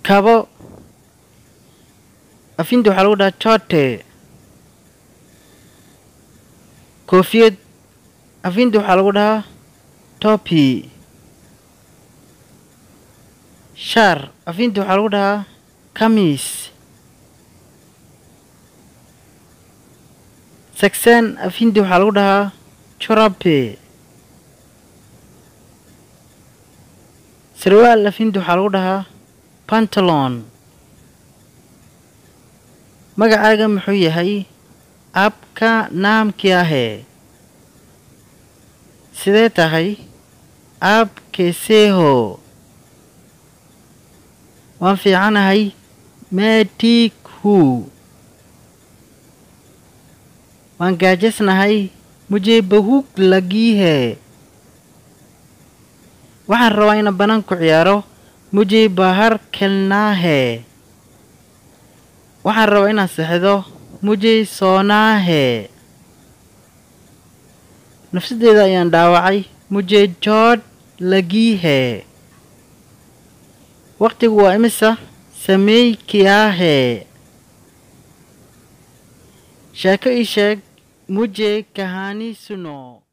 kabo af Hindi waxaa lagu dhahaa chote. koofiyad af Hindi waxaa lagu dhahaa topi. shar af Hindi waxaa lagu dhahaa kamis. saksen af Hindi waxaa lagu dhahaa chorape. sarwaal af Hindi waxaa lagu dhahaa pantalon. magacaaga muxuu yahay? आपका नाम क्या है? sidee tahay? आप कैसे हो? waan fiicanahay. मैं ठीक हूँ. waan gaajasnahay. मुझे भूख लगी है. waxaan rabaa inaan banaan ku ciyaaro. मुझे बाहर खेलना है. waxaan rabaa inaan seexdo. मुझे सोना है. nafsadeeda ayaan dhaawacay. मुझे चोट लगी है. waqtigu waa imisa? sameey क्या है? sheeko ii sheeg. मुझे कहानी सुनो.